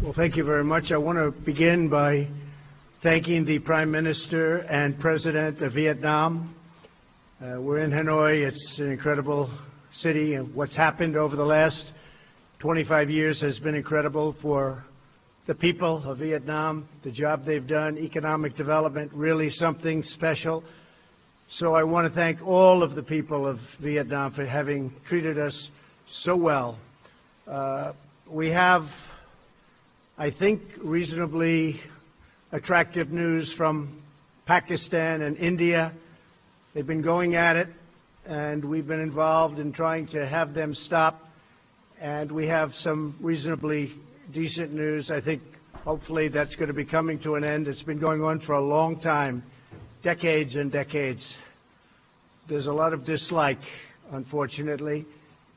Well, thank you very much. I want to begin by thanking the Prime Minister and President of Vietnam. We're in Hanoi. It's an incredible city, and what's happened over the last 25 years has been incredible for the people of Vietnam, the job they've done, economic development, really something special. So I want to thank all of the people of Vietnam for having treated us so well. We have, I think, reasonably attractive news from Pakistan and India. They've been going at it, and we've been involved in trying to have them stop. And we have some reasonably decent news. I think hopefully that's going to be coming to an end. It's been going on for a long time, decades and decades. There's a lot of dislike, unfortunately.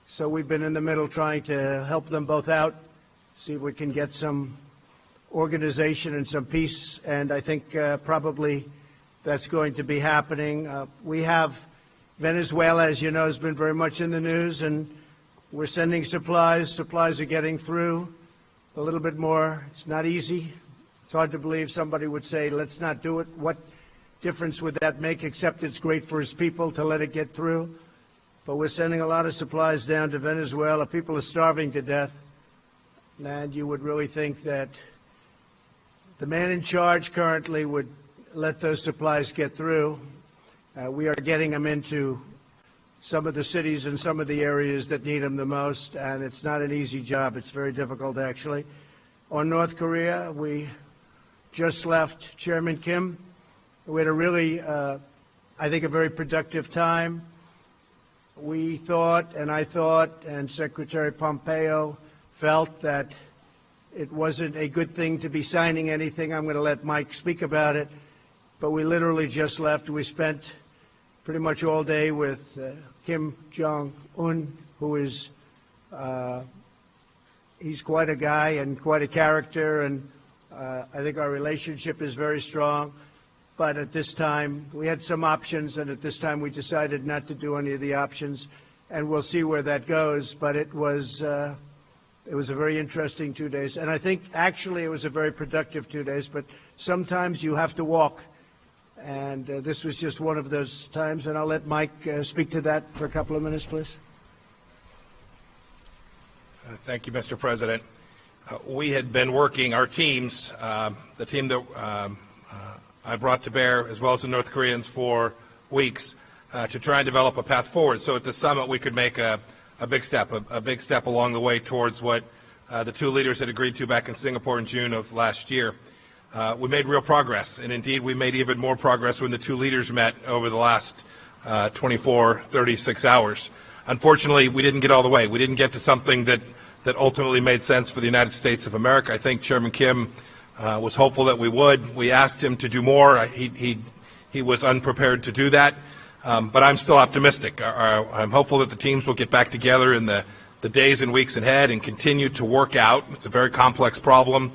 So we've been in the middle trying to help them both out, see if we can get some organization and some peace. And I think probably that's going to be happening. We have Venezuela, as you know, has been very much in the news, and we're sending supplies. Supplies are getting through a little bit more. It's not easy. It's hard to believe somebody would say, let's not do it. What difference would that make, except it's great for his people to let it get through? But we're sending a lot of supplies down to Venezuela. People are starving to death. And you would really think that the man in charge currently would let those supplies get through. We are getting them into some of the cities and some of the areas that need them the most, and it's not an easy job. It's very difficult, actually. On North Korea, we just left Chairman Kim. We had a really, I think, a very productive time. We thought, and I thought, and Secretary Pompeo felt that it wasn't a good thing to be signing anything. I'm going to let Mike speak about it. But we literally just left. We spent pretty much all day with Kim Jong-un, who is, he's quite a guy and quite a character, and I think our relationship is very strong. But at this time, we had some options, and at this time we decided not to do any of the options, and we'll see where that goes. But it was a very interesting 2 days, and I think actually it was a very productive 2 days, but sometimes you have to walk. And this was just one of those times, and I'll let Mike speak to that for a couple of minutes, please. Thank you, Mr. President. We had been working, our teams, the team that I brought to bear, as well as the North Koreans, for weeks to try and develop a path forward. So at the summit, we could make a big step along the way towards what the two leaders had agreed to back in Singapore in June of last year. We made real progress, and indeed we made even more progress when the two leaders met over the last 36 hours. Unfortunately, we didn't get all the way. We didn't get to something that ultimately made sense for the United States of America. I think Chairman Kim was hopeful that we would. We asked him to do more. He was unprepared to do that, but I'm still optimistic. I'm hopeful that the teams will get back together in the days and weeks ahead and continue to work out. It's a very complex problem.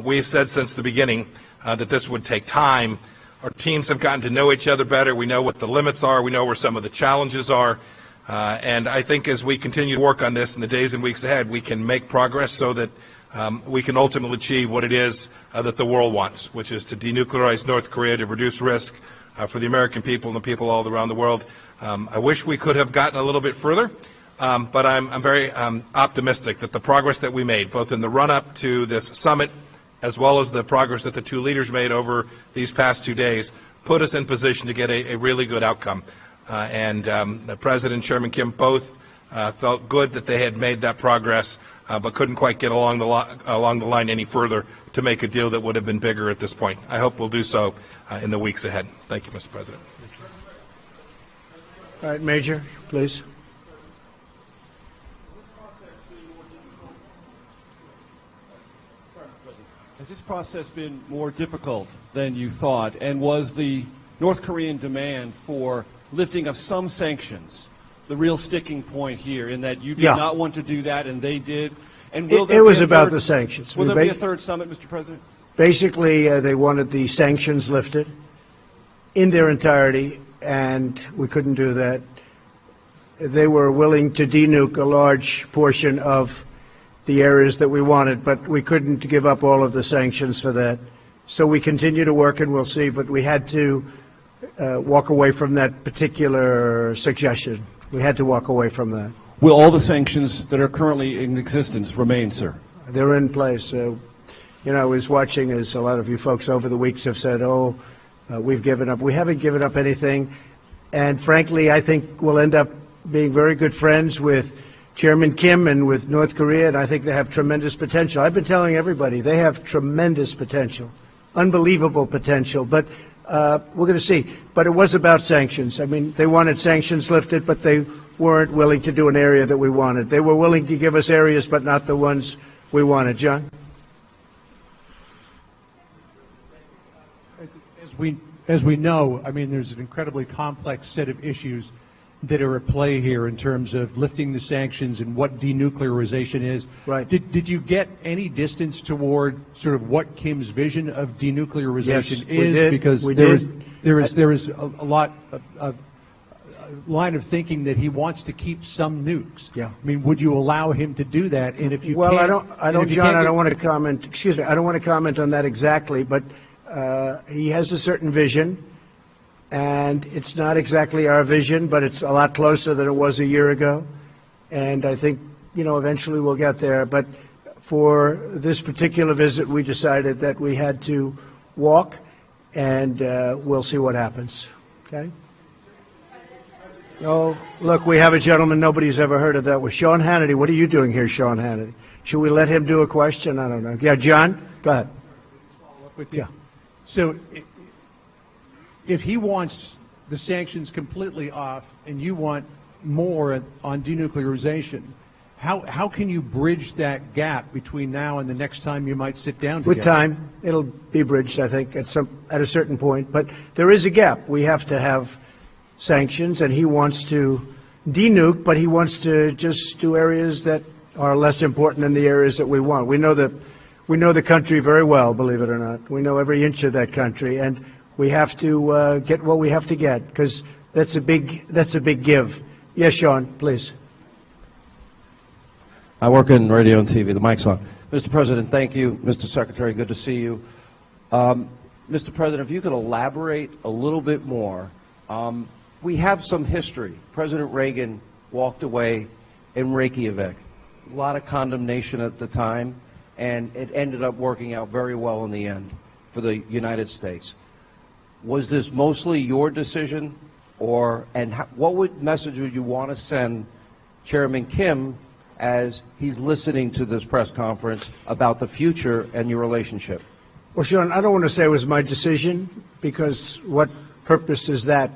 We've said since the beginning that this would take time. Our teams have gotten to know each other better. We know what the limits are. We know where some of the challenges are. And I think as we continue to work on this in the days and weeks ahead, we can make progress so that we can ultimately achieve what it is that the world wants, which is to denuclearize North Korea, to reduce risk for the American people and the people all around the world. I wish we could have gotten a little bit further. But I'm very optimistic that the progress that we made, both in the run-up to this summit, as well as the progress that the two leaders made over these past 2 days, put us in position to get a really good outcome. And the President and Chairman Kim both felt good that they had made that progress, but couldn't quite get along the line any further to make a deal that would have been bigger at this point. I hope we'll do so in the weeks ahead. Thank you, Mr. President. All right, Major, please. Has this process been more difficult than you thought? And was the North Korean demand for lifting of some sanctions the real sticking point here, in that you did not want to do that and they did? And will it was about the sanctions. Will there be a third summit, Mr. President? Basically, they wanted the sanctions lifted in their entirety, and we couldn't do that. They were willing to denuke a large portion of the areas that we wanted, but we couldn't give up all of the sanctions for that. So we continue to work, and we'll see, but we had to walk away from that particular suggestion. We had to walk away from that. Will all the sanctions that are currently in existence remain, sir? They're in place. I was watching, as a lot of you folks over the weeks have said, we've given up. We haven't given up anything. And frankly, I think we'll end up being very good friends with Chairman Kim and with North Korea, and I think they have tremendous potential. I've been telling everybody they have tremendous potential, unbelievable potential. But we're going to see. But it was about sanctions. I mean, they wanted sanctions lifted, but they weren't willing to do an area that we wanted. They were willing to give us areas, but not the ones we wanted. John? As we know, I mean, there's an incredibly complex set of issues that are at play here in terms of lifting the sanctions and what denuclearization is. Right. Did you get any distance toward sort of what Kim's vision of denuclearization Yes, we is? did. Because We there did. is a lot of line of thinking that he wants to keep some nukes. Yeah. I mean, would you allow him to do that? And if you Well, can't, John, I don't want to comment. Excuse me. I don't want to comment on that exactly, but he has a certain vision, and it's not exactly our vision, but it's a lot closer than it was a year ago. And I think, eventually we'll get there. But for this particular visit, we decided that we had to walk, and we'll see what happens. Okay? Oh, look, we have a gentleman nobody's ever heard of that was Sean Hannity. What are you doing here, Sean Hannity? Should we let him do a question? I don't know. Yeah, John, go ahead. with you. Yeah. So if he wants the sanctions completely off and you want more on denuclearization, how can you bridge that gap between now and the next time you might sit down together? With time, it'll be bridged, I think, at a certain point. But there is a gap. We have to have sanctions, and he wants to denuke, but he wants to just do areas that are less important than the areas that we want. We know the country very well, believe it or not. We know every inch of that country, and we have to get what we have to get, because that's a big give. Yes, Sean, please. I work in radio and TV. The mic's on. Mr. President, thank you. Mr. Secretary, good to see you. Mr. President, if you could elaborate a little bit more. We have some history. President Reagan walked away in Reykjavik. A lot of condemnation at the time, and it ended up working out very well in the end for the United States. Was this mostly your decision, what message would you want to send Chairman Kim as he's listening to this press conference about the future and your relationship? Well, Sean, I don't want to say it was my decision, because what purpose is that?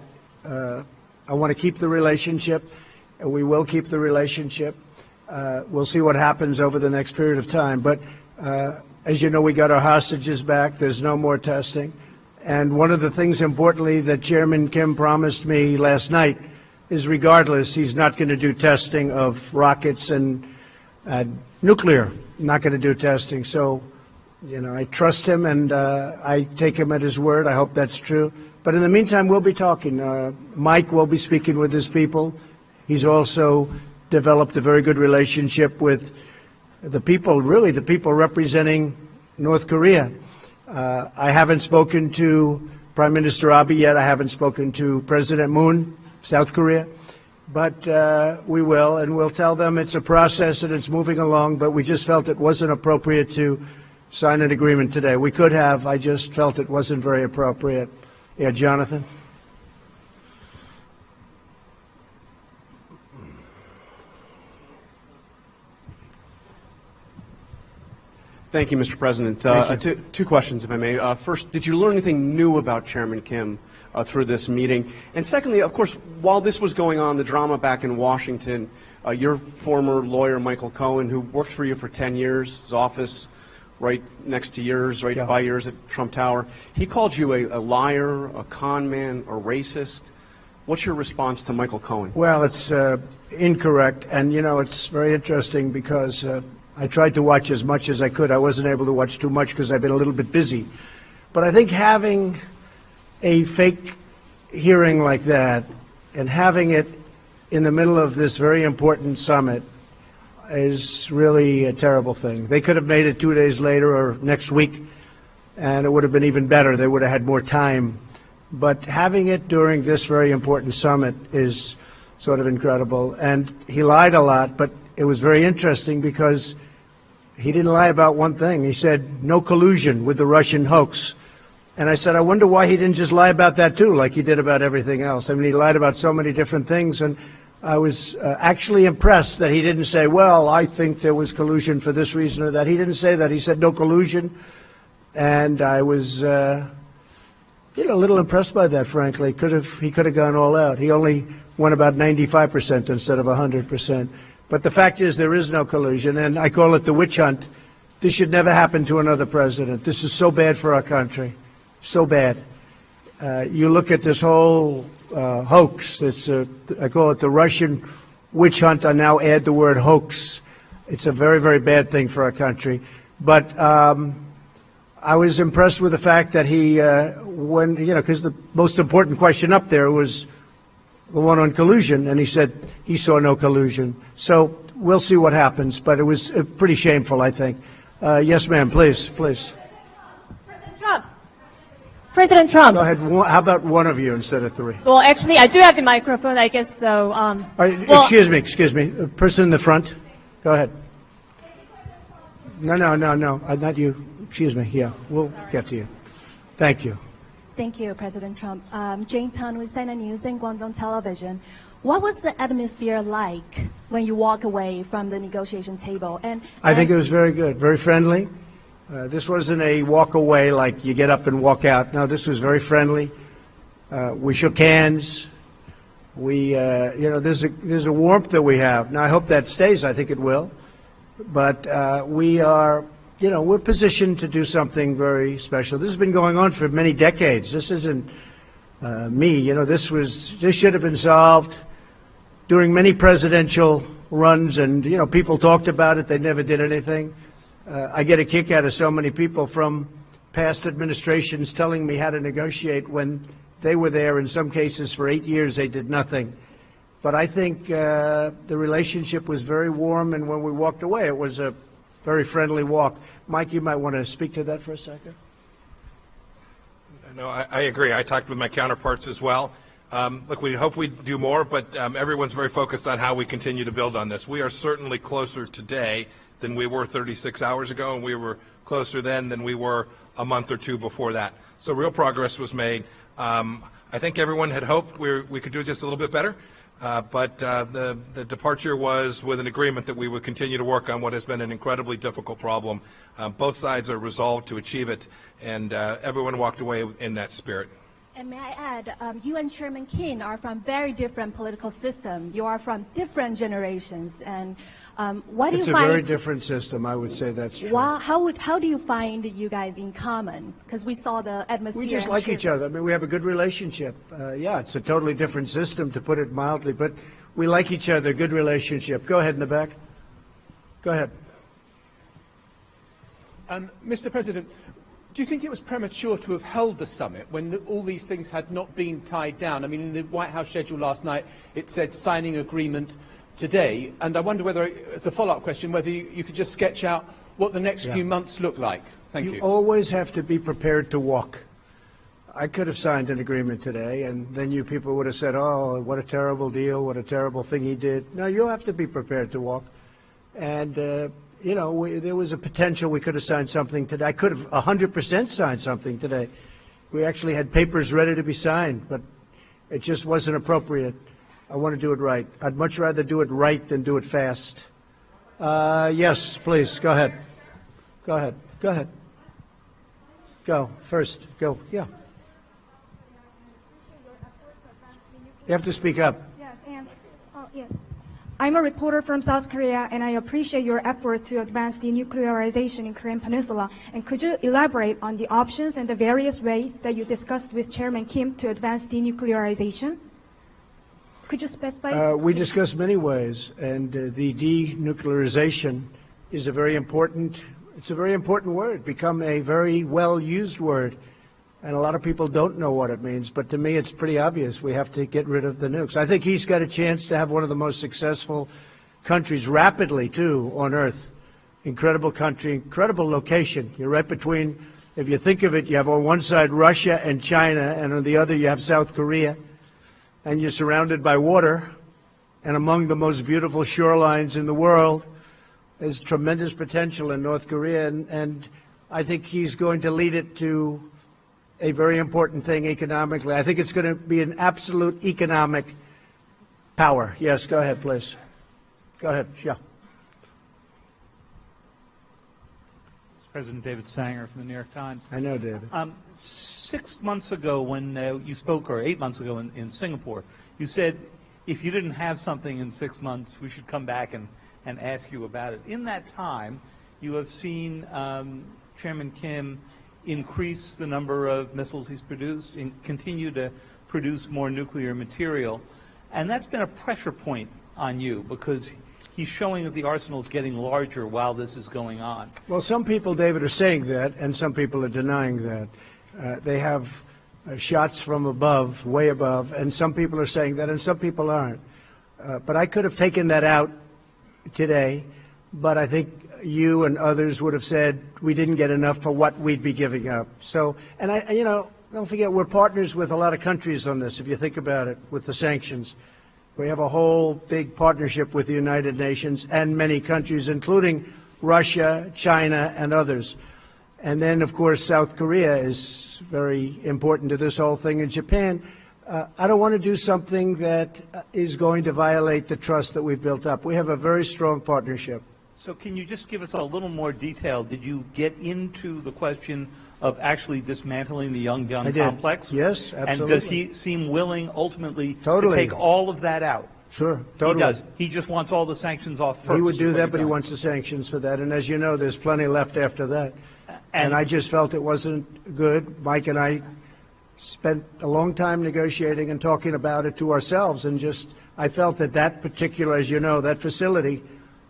I want to keep the relationship, and we will keep the relationship. We'll see what happens over the next period of time. But as you know, we got our hostages back. There's no more testing. And one of the things, importantly, that Chairman Kim promised me last night is, regardless, he's not going to do testing of rockets and nuclear. Not going to do testing. So, I trust him, and I take him at his word. I hope that's true. But in the meantime, we'll be talking. Mike will be speaking with his people. He's also developed a very good relationship with the people, really the people representing North Korea. I haven't spoken to Prime Minister Abe yet. I haven't spoken to President Moon, South Korea. But we will, and we'll tell them it's a process and it's moving along, but we just felt it wasn't appropriate to sign an agreement today. We could have. I just felt it wasn't very appropriate. Yeah, Jonathan? Thank you, Mr. President. Two questions, if I may. First, did you learn anything new about Chairman Kim through this meeting? And secondly, of course, while this was going on, the drama back in Washington, your former lawyer, Michael Cohen, who worked for you for 10 years, his office right next to yours, right by yours at Trump Tower, he called you a liar, a con man, a racist. What's your response to Michael Cohen? Well, it's incorrect. And, it's very interesting because I tried to watch as much as I could. I wasn't able to watch too much because I've been a little bit busy. But I think having a fake hearing like that and having it in the middle of this very important summit, is really a terrible thing. They could have made it 2 days later or next week, and it would have been even better. They would have had more time. But having it during this very important summit is sort of incredible. And he lied a lot, but it was very interesting because he didn't lie about one thing. He said no collusion with the Russian hoax. And I said, I wonder why he didn't just lie about that too, like he did about everything else. I mean, he lied about so many different things, and I was actually impressed that he didn't say, well, I think there was collusion for this reason or that. He didn't say that. He said no collusion, and I was, a little impressed by that, frankly. He could have gone all out. He only won about 95% instead of 100%. But the fact is there is no collusion, and I call it the witch hunt. This should never happen to another president. This is so bad for our country. So bad. You look at this whole hoax. I call it the Russian witch hunt. I now add the word hoax. It's a very, very bad thing for our country. But I was impressed with the fact that he, because the most important question up there was the one on collusion, and he said he saw no collusion. So we'll see what happens. But it was pretty shameful, I think. Yes, ma'am. Please. President Trump. Go ahead. How about one of you instead of three? Well, actually, I do have the microphone, I guess so. Excuse me. Person in the front. Go ahead. No. Not you. Excuse me. Yeah, we'll get to you. Thank you. Thank you, President Trump. Jane Tan with CNN News and Guangdong Television. What was the atmosphere like when you walk away from the negotiation table? I think it was very good, very friendly. This wasn't a walk away like you get up and walk out. No, this was very friendly. We shook hands. There's a warmth that we have. Now, I hope that stays. I think it will. But we are, we're positioned to do something very special. This has been going on for many decades. This isn't me. This should have been solved during many presidential runs, and, people talked about it. They never did anything. I get a kick out of so many people from past administrations telling me how to negotiate when they were there. In some cases, for 8 years, they did nothing. But I think the relationship was very warm, and when we walked away, it was a very friendly walk. Mike, you might want to speak to that for a second. No, I agree. I talked with my counterparts as well. Look, we hope we do more, but everyone's very focused on how we continue to build on this. We are certainly closer today than we were 36 hours ago, and we were closer then than we were a month or two before that. So real progress was made. I think everyone had hoped we could do just a little bit better, but the departure was with an agreement that we would continue to work on what has been an incredibly difficult problem. Both sides are resolved to achieve it, and everyone walked away in that spirit. And may I add, you and Chairman Kim are from very different political systems. You are from different generations, and what do you find? It's a very different system. I would say that's true. How do you find you guys in common? Because we saw the atmosphere. We just like each other. I mean, we have a good relationship. Yeah, it's a totally different system, to put it mildly, but we like each other. Good relationship. Go ahead in the back. Go ahead. Mr. President, do you think it was premature to have held the summit when all these things had not been tied down? I mean, in the White House schedule last night, it said signing agreement today. And I wonder whether, as a follow-up question, whether you could just sketch out what the next few months look like. Thank you. You always have to be prepared to walk. I could have signed an agreement today, and then you people would have said, oh, what a terrible deal, what a terrible thing he did. No, you have to be prepared to walk. And, there was a potential we could have signed something today. I could have 100% signed something today. We actually had papers ready to be signed, but it just wasn't appropriate. I want to do it right. I'd much rather do it right than do it fast. Yes, please, go ahead. Go ahead. Go ahead. Go, first, go, yeah. You have to speak up. Yes. I'm a reporter from South Korea, and I appreciate your effort to advance denuclearization in Korean Peninsula. And could you elaborate on the options and the various ways that you discussed with Chairman Kim to advance denuclearization? Could you specify? We discussed many ways, and the denuclearization is a very important word, become a very well-used word. And a lot of people don't know what it means, but to me it's pretty obvious. We have to get rid of the nukes. I think he's got a chance to have one of the most successful countries rapidly, too, on Earth. Incredible country, incredible location. You're right between, if you think of it, you have on one side Russia and China, and on the other you have South Korea, and you're surrounded by water, and among the most beautiful shorelines in the world. There's tremendous potential in North Korea, and I think he's going to lead it to a very important thing economically. I think it's going to be an absolute economic power. Yes, go ahead, please. Go ahead, yeah. President David Sanger from the New York Times. I know, David. 6 months ago when you spoke, or 8 months ago in Singapore, you said if you didn't have something in 6 months, we should come back and ask you about it. In that time, you have seen Chairman Kim increase the number of missiles he's produced and continue to produce more nuclear material. And that's been a pressure point on you because he's showing that the arsenal is getting larger while this is going on. Well, some people, David, are saying that, and some people are denying that. They have shots from above, way above, and some people are saying that, and some people aren't. But I could have taken that out today, but I think you and others would have said we didn't get enough for what we'd be giving up. So, and don't forget, we're partners with a lot of countries on this, if you think about it, with the sanctions. We have a whole big partnership with the United Nations and many countries, including Russia, China, and others. And then, of course, South Korea is very important to this whole thing, and Japan. I don't want to do something that is going to violate the trust that we've built up. We have a very strong partnership. So can you just give us a little more detail? Did you get into the question of actually dismantling the Yongbyon complex? Yes, absolutely. And does he seem willing ultimately Totally. to take all of that out? Sure, totally. He does. He just wants all the sanctions off first. He would do is what that, but he done. wants the sanctions for that. And as you know, there's plenty left after that. And I just felt it wasn't good. Mike and I spent a long time negotiating and talking about it to ourselves. And just, I felt that that particular, as you know, that facility,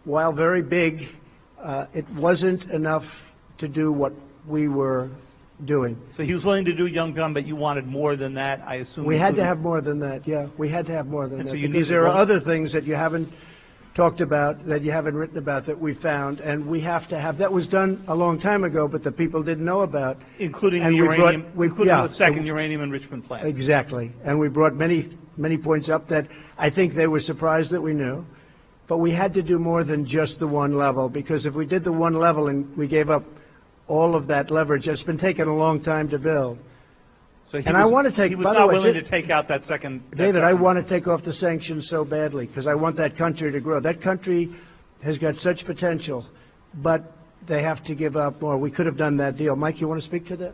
while very big, it wasn't enough to do what we were doing. So he was willing to do Yongbyon, but you wanted more than that, I assume. We had to have more than that, yeah. We had to have more than And that. so you Because needed there are one- other things that you haven't talked about, that you haven't written about, that we found, and we have to have. That was done a long time ago, but the people didn't know about. Including And the we brought- uranium, we- including yeah, the second uranium enrichment plant. Exactly. And we brought many points up that I think they were surprised that we knew. But we had to do more than just the one level, because if we did the one level and we gave up all of that leverage, it's been taking a long time to build. So he And was, I want to take, he was by the not way, willing ju- to take out that second. that David, I second- want to take off the sanctions so badly because I want that country to grow. That country has got such potential, but they have to give up more. We could have done that deal. Mike, you want to speak to that?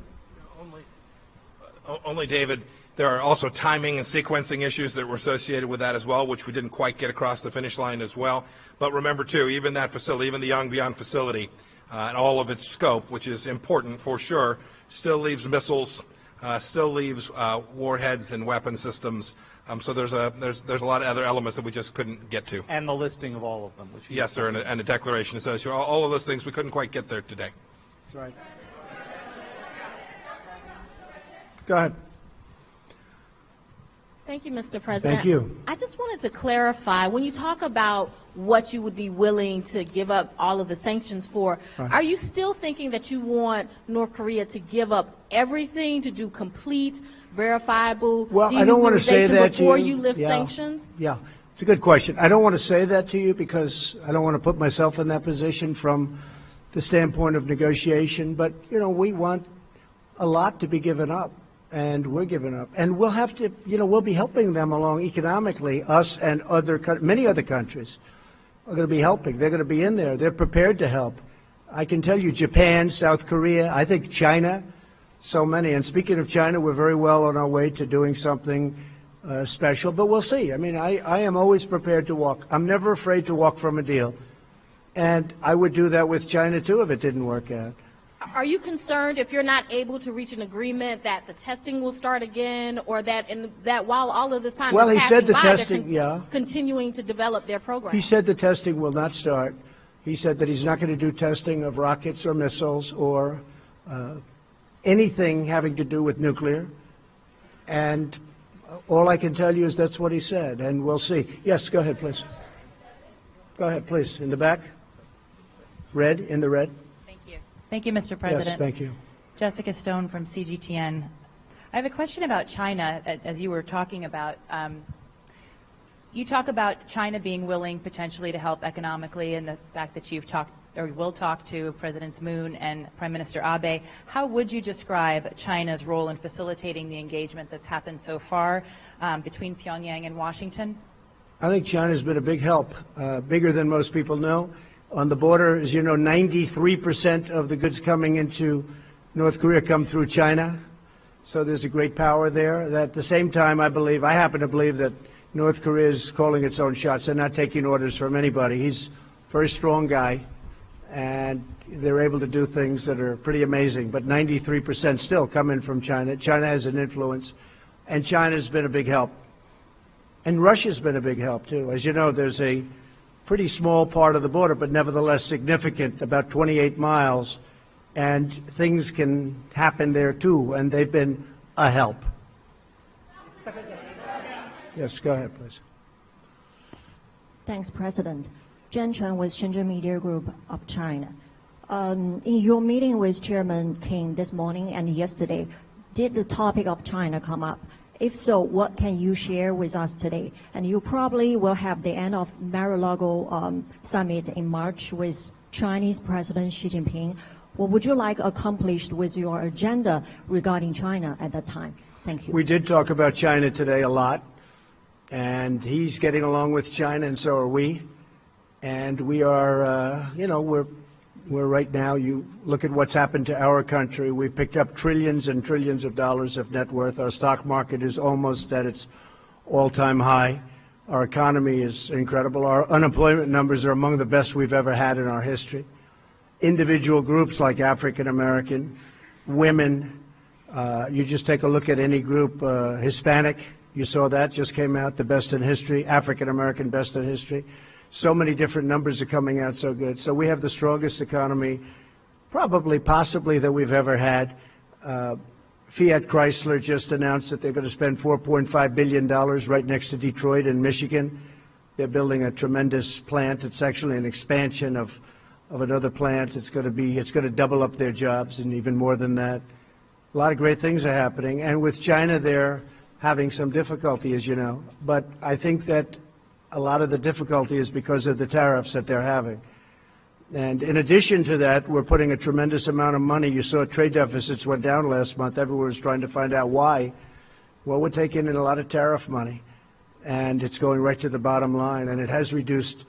Only, David, there are also timing and sequencing issues that were associated with that as well, which we didn't quite get across the finish line as well. But remember, too, even that facility, even the Yongbyon facility, and all of its scope, which is important for sure, still leaves missiles, still leaves warheads and weapon systems. So there's a lot of other elements that we just couldn't get to. And the listing of all of them. Which Yes, sir, and a declaration associated. All of those things we couldn't quite get there today. That's right. Go ahead. Thank you, Mr. President. Thank you. I just wanted to clarify, when you talk about what you would be willing to give up all of the sanctions for, are you still thinking that you want North Korea to give up everything to do complete, verifiable Well, I don't want to say denuclearization that to before you. you lift Yeah. sanctions? Yeah, it's a good question. I don't want to say that to you because I don't want to put myself in that position from the standpoint of negotiation. But, we want a lot to be given up, and we're giving up. And we'll have to, we'll be helping them along economically, us and many other countries are going to be helping. They're going to be in there. They're prepared to help. I can tell you Japan, South Korea, I think China, so many. And speaking of China, we're very well on our way to doing something special, but we'll see. I mean, I am always prepared to walk. I'm never afraid to walk from a deal. And I would do that with China, too, if it didn't work out. Are you concerned if you're not able to reach an agreement that the testing will start again, or that while all of this time Well, is he said passing the by, they're testing, yeah. continuing to develop their program? He said the testing will not start. He said that he's not going to do testing of rockets or missiles or anything having to do with nuclear. And all I can tell you is that's what he said, and we'll see. Yes, go ahead, please. Go ahead, please, in the back. Red, in the red. Thank you. Thank you, Mr. President. Yes, thank you. Jessica Stone from CGTN. I have a question about China, as you were talking about. You talk about China being willing potentially to help economically, and the fact that you've talked or will talk to Presidents Moon and Prime Minister Abe. How would you describe China's role in facilitating the engagement that's happened so far between Pyongyang and Washington? I think China's been a big help, bigger than most people know. On the border, as you know, 93% of the goods coming into North Korea come through China. So there's a great power there. At the same time, I happen to believe that North Korea is calling its own shots. They're not taking orders from anybody. He's a very strong guy, and they're able to do things that are pretty amazing. But 93% still come in from China. China has an influence, and China's been a big help. And Russia's been a big help, too. As you know, there's a pretty small part of the border, but nevertheless significant, about 28 miles, and things can happen there, too, and they've been a help. Yes, go ahead, please. Thanks, President. Jen Chen with Shenzhen Media Group of China. In your meeting with Chairman King this morning and yesterday, did the topic of China come up? If so, what can you share with us today? And you probably will have the end of Mar-a-Lago summit in March with Chinese President Xi Jinping. What would you like accomplished with your agenda regarding China at that time? Thank you. We did talk about China today a lot, and he's getting along with China, and so are we. And we are, we're right now, you look at what's happened to our country. We've picked up trillions and trillions of dollars of net worth. Our stock market is almost at its all-time high. Our economy is incredible. Our unemployment numbers are among the best we've ever had in our history. Individual groups like African American, women, you just take a look at any group, Hispanic, you saw that, just came out, the best in history, African American, best in history. So many different numbers are coming out so good. So we have the strongest economy, possibly that we've ever had. Fiat Chrysler just announced that they're going to spend $4.5 billion right next to Detroit in Michigan. They're building a tremendous plant. It's actually an expansion of another plant. It's going to double up their jobs and even more than that. A lot of great things are happening. And with China, they're having some difficulty, as you know. But I think that a lot of the difficulty is because of the tariffs that they're having. And in addition to that, we're putting a tremendous amount of money. You saw trade deficits went down last month. Everyone was trying to find out why. Well, we're taking in a lot of tariff money, and it's going right to the bottom line, and it has reduced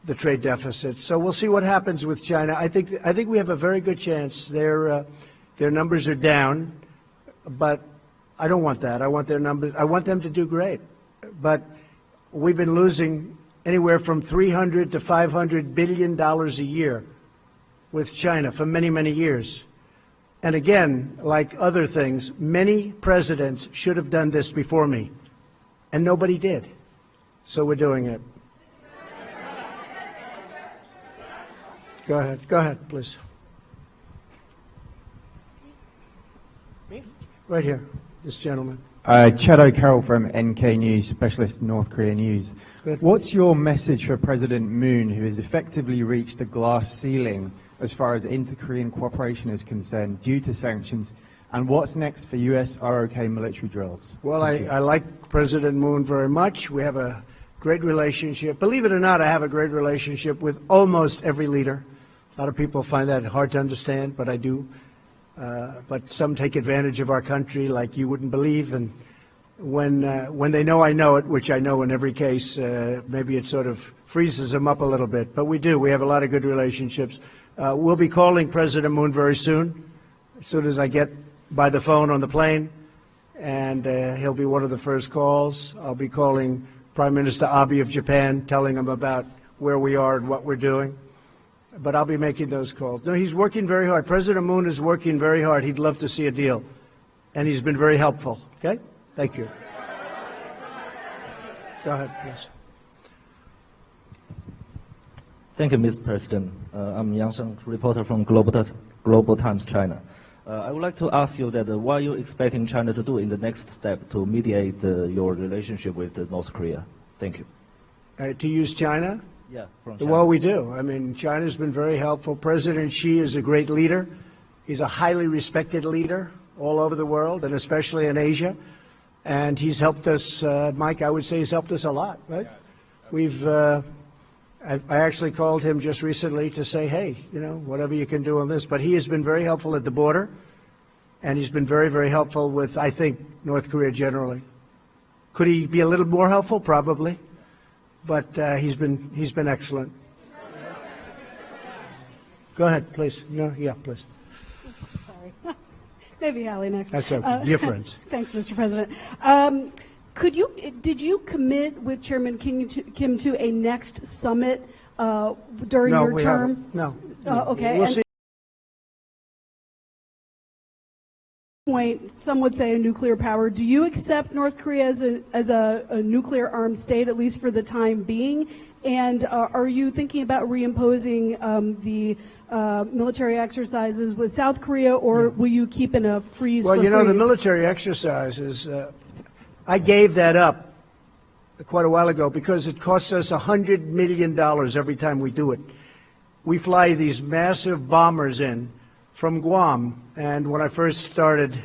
the trade deficit. So we'll see what happens with China. I think we have a very good chance. Their numbers are down, but I don't want that. I want their numbers. I want them to do great. But we've been losing anywhere from $300 to $500 billion a year with China for many, many years. And again, like other things, many presidents should have done this before me, and nobody did. So we're doing it. Go ahead, please. Me? Right here, this gentleman. Chad O'Carroll from NK News, Specialist North Korea News. Good. What's your message for President Moon, who has effectively reached the glass ceiling as far as inter-Korean cooperation is concerned due to sanctions, and what's next for U.S. ROK military drills? Well, I like President Moon very much. We have a great relationship. Believe it or not, I have a great relationship with almost every leader. A lot of people find that hard to understand, but I do. But some take advantage of our country like you wouldn't believe, and when they know I know it, which I know in every case, maybe it sort of freezes them up a little bit. But we do. We have a lot of good relationships. We'll be calling President Moon very soon as I get by the phone on the plane, and he'll be one of the first calls. I'll be calling Prime Minister Abe of Japan, telling him about where we are and what we're doing. But I'll be making those calls. No, he's working very hard. President Moon is working very hard. He'd love to see a deal. And he's been very helpful. Okay? Thank you. Go ahead, please. Thank you, Mr. President. I'm Yang Sheng, reporter from Global Times China. I would like to ask you that what are you expecting China to do in the next step to mediate your relationship with North Korea? Thank you. To use China? Yeah, from China. Well, we do. I mean, China's been very helpful. President Xi is a great leader. He's a highly respected leader all over the world, and especially in Asia. And he's helped us, Mike, I would say he's helped us a lot, right? We've, I actually called him just recently to say, hey, you know, whatever you can do on this. But he has been very helpful at the border, and he's been very, very helpful with, I think, North Korea generally. Could he be a little more helpful? Probably. But he's been excellent. Go ahead, please. No, yeah, please. Sorry. Maybe Hallie next. That's okay. Your friends. Thanks, Mr. President. Did you commit with Chairman Kim to a next summit during your term? No. Okay. We'll see. Point, some would say a nuclear power. Do you accept North Korea as a nuclear armed state, at least for the time being? And are you thinking about reimposing the military exercises with South Korea, or will you keep in a freeze? Well, you know, the military exercises, I gave that up quite a while ago because it costs us $100 million every time we do it. We fly these massive bombers in from Guam, and when I first started,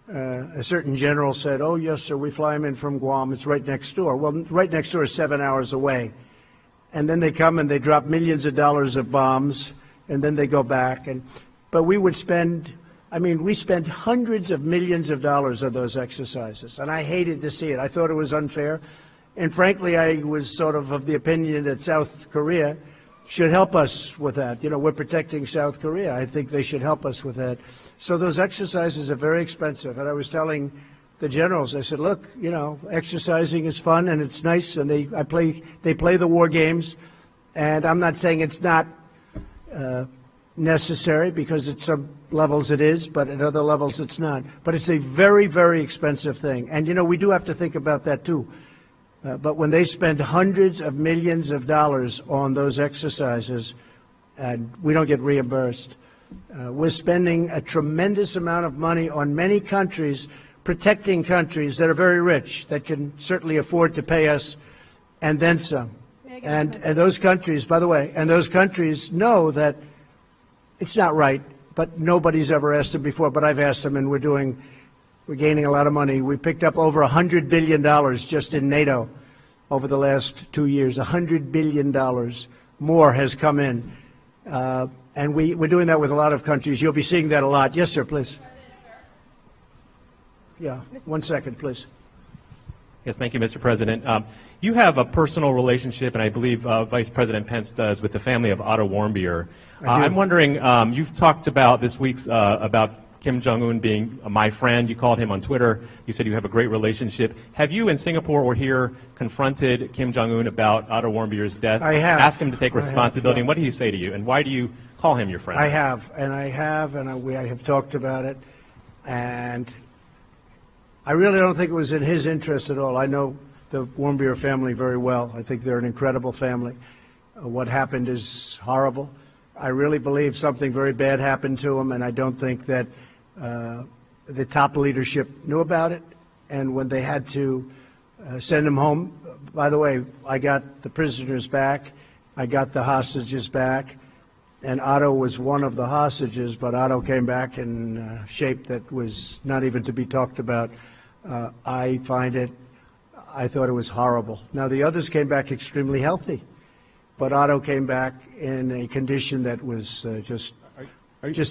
a certain general said, oh, yes, sir, we fly them in from Guam. It's right next door. Well, right next door is 7 hours away. And then they come and they drop millions of dollars of bombs, and then they go back. But we would spend, we spent hundreds of millions of dollars on those exercises, and I hated to see it. I thought it was unfair. And frankly, I was sort of the opinion that South Korea should help us with that. You know, we're protecting South Korea. I think they should help us with that. So those exercises are very expensive. And I was telling the generals, I said, look, you know, exercising is fun and it's nice, and they play the war games. And I'm not saying it's not necessary, because at some levels it is, but at other levels it's not. But it's a very, very expensive thing. And, you know, we do have to think about that too. But when they spend hundreds of millions of dollars on those exercises, and we don't get reimbursed, we're spending a tremendous amount of money on many countries, protecting countries that are very rich, that can certainly afford to pay us, and then some. And those countries, by the way, and those countries know that it's not right, but nobody's ever asked them before, but I've asked them, and we're gaining a lot of money. We picked up over $100 billion just in NATO over the last 2 years. $100 billion more has come in. And we're doing that with a lot of countries. You'll be seeing that a lot. Yes, sir, please. Yeah, 1 second, please. Yes, thank you, Mr. President. You have a personal relationship, and I believe Vice President Pence does, with the family of Otto Warmbier. I'm wondering, you've talked about this week about Kim Jong-un being my friend. You called him on Twitter. You said you have a great relationship. Have you in Singapore or here confronted Kim Jong-un about Otto Warmbier's death? I have. Asked him to take responsibility. And what did he say to you? And why do you call him your friend? I have, and I have talked about it. And I really don't think it was in his interest at all. I know the Warmbier family very well. I think they're an incredible family. What happened is horrible. I really believe something very bad happened to him, and I don't think that the top leadership knew about it. And when they had to send him home, by the way, I got the prisoners back, I got the hostages back, and Otto was one of the hostages, but Otto came back in shape that was not even to be talked about. I thought it was horrible. Now, the others came back extremely healthy, but Otto came back in a condition that was just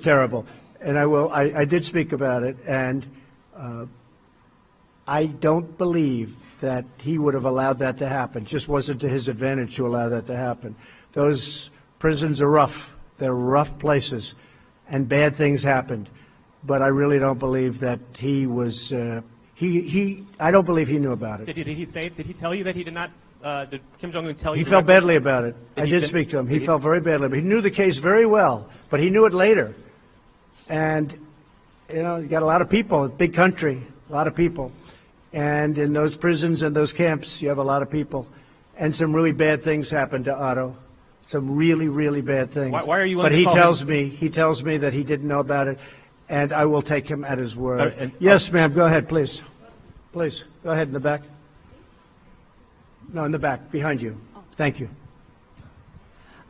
terrible. And I did speak about it, and I don't believe that he would have allowed that to happen. It just wasn't to his advantage to allow that to happen. Those prisons are rough. They're rough places, and bad things happened. But I really don't believe that he was, I don't believe he knew about it. Did he tell you that he did not, did Kim Jong-un tell you? He felt badly about it. I did speak to him. He felt very badly. But he knew the case very well, but he knew it later. And, you know, you got a lot of people, a big country, a lot of people. And in those prisons and those camps, you have a lot of people. And some really bad things happened to Otto. Some really, really bad things. Why are you But he tells me that he didn't know about it, and I will take him at his word. Yes, ma'am, go ahead, please. Please, go ahead in the back. No, in the back, behind you. Thank you.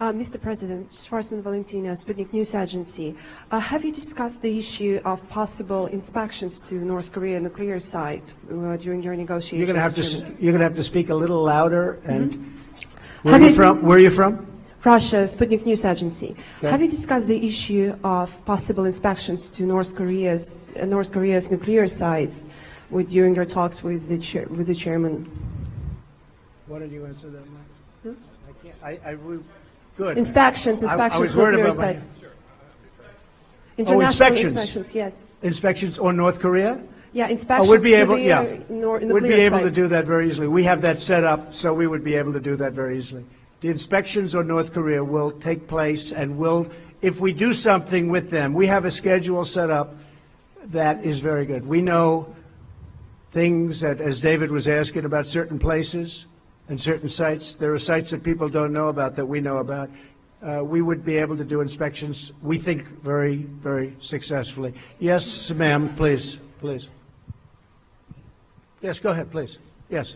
Mr. President, Schwarzman Valentina, Sputnik News Agency. Have you discussed the issue of possible inspections to North Korea nuclear sites during your negotiations? You're going to have to speak a little louder. And where are you from? Russia, Sputnik News Agency. Okay. Have you discussed the issue of possible inspections to North Korea's nuclear sites during your talks with the chairman? Why don't you answer that, Mike? I can't. Good. Inspections I was to worried nuclear about sites. Oh, International inspections. Yes. Inspections on North Korea? Yeah, inspections We'd be able, to the yeah. nuclear We'd be able to sites. do that very easily. We have that set up, so we would be able to do that very easily. The inspections on North Korea will take place, and if we do something with them, we have a schedule set up that is very good. We know things that, as David was asking about certain places and certain sites, there are sites that people don't know about that we know about. We would be able to do inspections, we think, very, very successfully. Yes, ma'am, please, please. Yes, go ahead, please. Yes.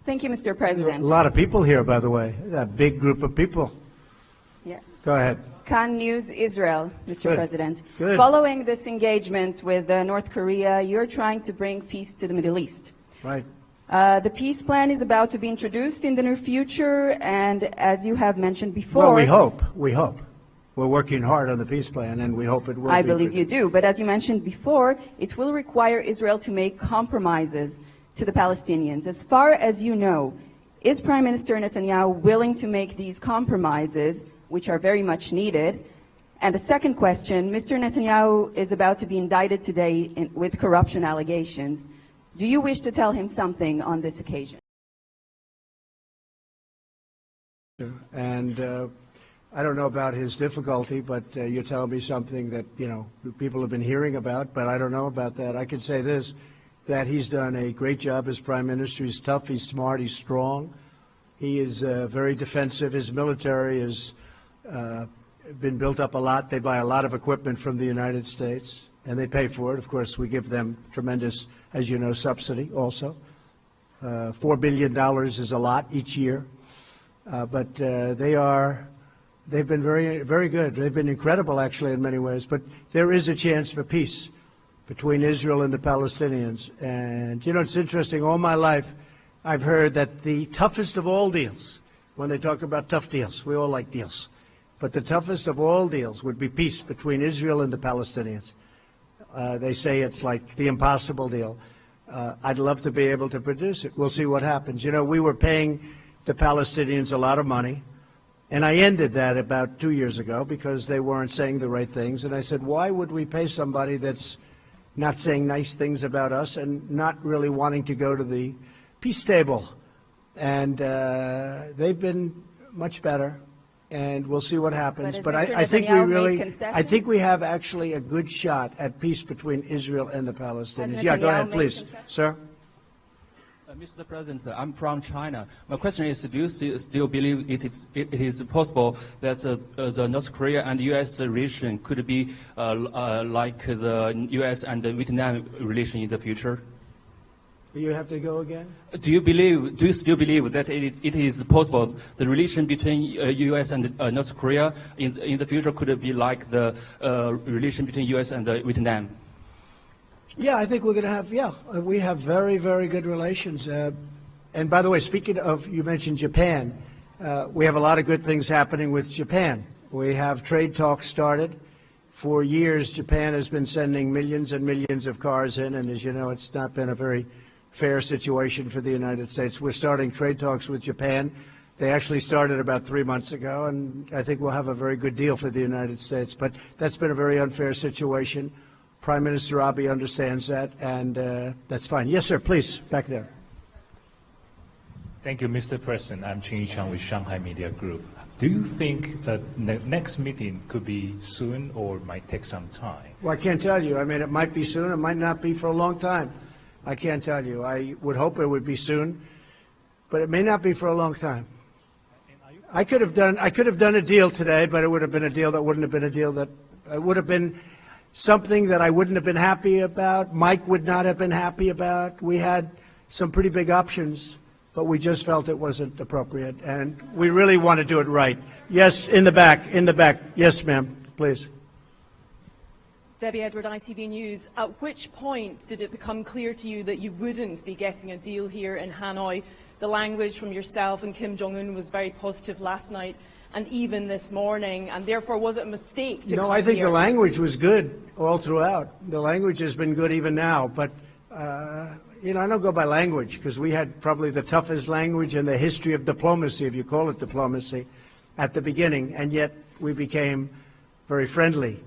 Thank you, Mr. President. A lot of people here, by the way. A big group of people. Yes. Go ahead. Khan News Israel, Mr. Good. President. Good. Following this engagement with North Korea, you're trying to bring peace to the Middle East. Right. The peace plan is about to be introduced in the near future, and as you have mentioned before... Well, we hope. We hope. We're working hard on the peace plan, and we hope it will I be believe you produced. do, but as you mentioned before, it will require Israel to make compromises to the Palestinians. As far as you know, is Prime Minister Netanyahu willing to make these compromises, which are very much needed? And the second question, Mr. Netanyahu is about to be indicted today with corruption allegations. Do you wish to tell him something on this occasion? And I don't know about his difficulty, but you're telling me something that, people have been hearing about, but I don't know about that. I can say this, that he's done a great job as Prime Minister. He's tough, he's smart, he's strong. He is very defensive. His military has been built up a lot. They buy a lot of equipment from the United States, and they pay for it. Of course, we give them tremendous, as you know, subsidy also. $4 billion is a lot each year. But they've been very, very good. They've been incredible, actually, in many ways. But there is a chance for peace between Israel and the Palestinians. And, it's interesting. All my life, I've heard that the toughest of all deals, when they talk about tough deals, we all like deals, but the toughest of all deals would be peace between Israel and the Palestinians. They say it's like the impossible deal. I'd love to be able to produce it. We'll see what happens. We were paying the Palestinians a lot of money, and I ended that about 2 years ago because they weren't saying the right things. And I said, why would we pay somebody that's not saying nice things about us and not really wanting to go to the peace table? And they've been much better, and we'll see what happens. But I think I think we have actually a good shot at peace between Israel and the Palestinians. Yeah, go ahead, please, sir. Mr. President, I'm from China. My question is, do you still believe it is possible that the North Korea and U.S. relation could be like the U.S. and the Vietnam relation in the future? You have to go again? Do you still believe that it is possible the relation between U.S. and North Korea in the future could be like the relation between U.S. and Vietnam? Yeah, I think we're going to have, we have very, very good relations. And by the way, speaking of, you mentioned Japan, we have a lot of good things happening with Japan. We have trade talks started. For years, Japan has been sending millions and millions of cars in, and as you know, it's not been a very fair situation for the United States. We're starting trade talks with Japan. They actually started about 3 months ago, and I think we'll have a very good deal for the United States. But that's been a very unfair situation. Prime Minister Abe understands that, and that's fine. Yes, sir, please, back there. Thank you, Mr. President. I'm Ching Yichang with Shanghai Media Group. Do you think the next meeting could be soon or might take some time? Well, I can't tell you. I mean, it might be soon. It might not be for a long time. I can't tell you. I would hope it would be soon, but it may not be for a long time. I could have done a deal today, but it would have been a deal that wouldn't have been a deal that would have been something that I wouldn't have been happy about. Mike would not have been happy about. We had some pretty big options, but we just felt it wasn't appropriate, and we really want to do it right. Yes, in the back, in the back. Yes, ma'am, please. Debbie Edward, ITV News. At which point did it become clear to you that you wouldn't be getting a deal here in Hanoi? The language from yourself and Kim Jong-un was very positive last night and even this morning, and therefore was it a mistake to No, come I think here? the language was good all throughout. The language has been good even now, but you know, I don't go by language because we had probably the toughest language in the history of diplomacy, if you call it diplomacy, at the beginning, and yet we became very friendly.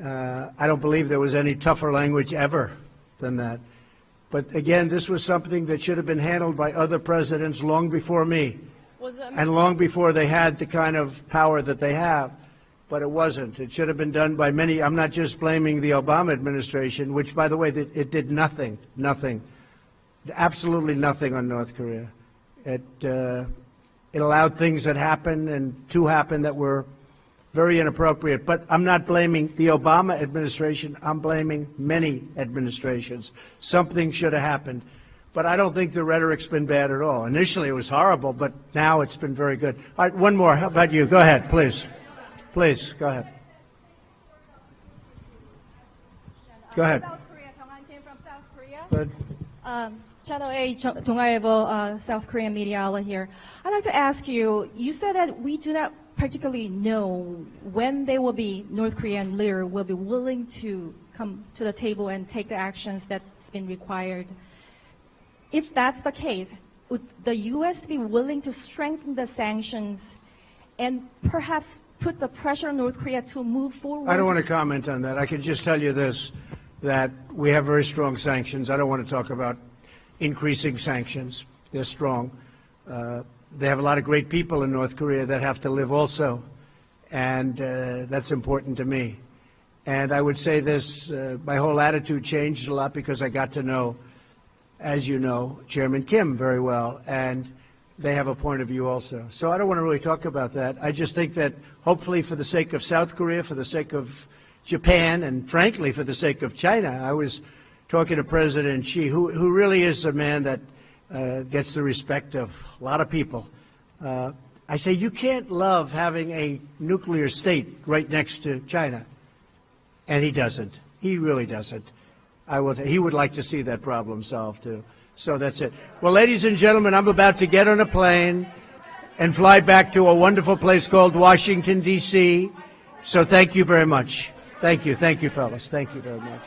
I don't believe there was any tougher language ever than that. But again, this was something that should have been handled by other presidents long before me, and long before they had the kind of power that they have. But it wasn't. It should have been done by many. I'm not just blaming the Obama administration, which, by the way, it did nothing, absolutely nothing on North Korea. It allowed things that happened and to happen that were very inappropriate. But I'm not blaming the Obama administration. I'm blaming many administrations. Something should have happened. But I don't think the rhetoric's been bad at all. Initially, it was horrible, but now it's been very good. All right, one more. How about you? Go ahead, please. Please, go ahead. Go ahead. South Korea, Jong-an Kim from South Korea. Good. Channel 8, Dongaevo, South Korean media outlet here. I'd like to ask you, you said that we do not particularly know when they will be, North Korean leader will be willing to come to the table and take the actions that's been required. If that's the case, would the U.S. be willing to strengthen the sanctions and perhaps put the pressure on North Korea to move forward? I don't want to comment on that. I can just tell you this, that we have very strong sanctions. I don't want to talk about increasing sanctions. They're strong. They have a lot of great people in North Korea that have to live also, and that's important to me. And I would say this, my whole attitude changed a lot because I got to know, as you know, Chairman Kim very well, and they have a point of view also. So I don't want to really talk about that. I just think that hopefully for the sake of South Korea, for the sake of Japan, and frankly for the sake of China, I was talking to President Xi, who really is a man that gets the respect of a lot of people. I say you can't love having a nuclear state right next to China, and he doesn't. He really doesn't. He would like to see that problem solved too. So that's it. Well, ladies and gentlemen, I'm about to get on a plane and fly back to a wonderful place called Washington, D.C. So thank you very much. Thank you, fellas. Thank you very much.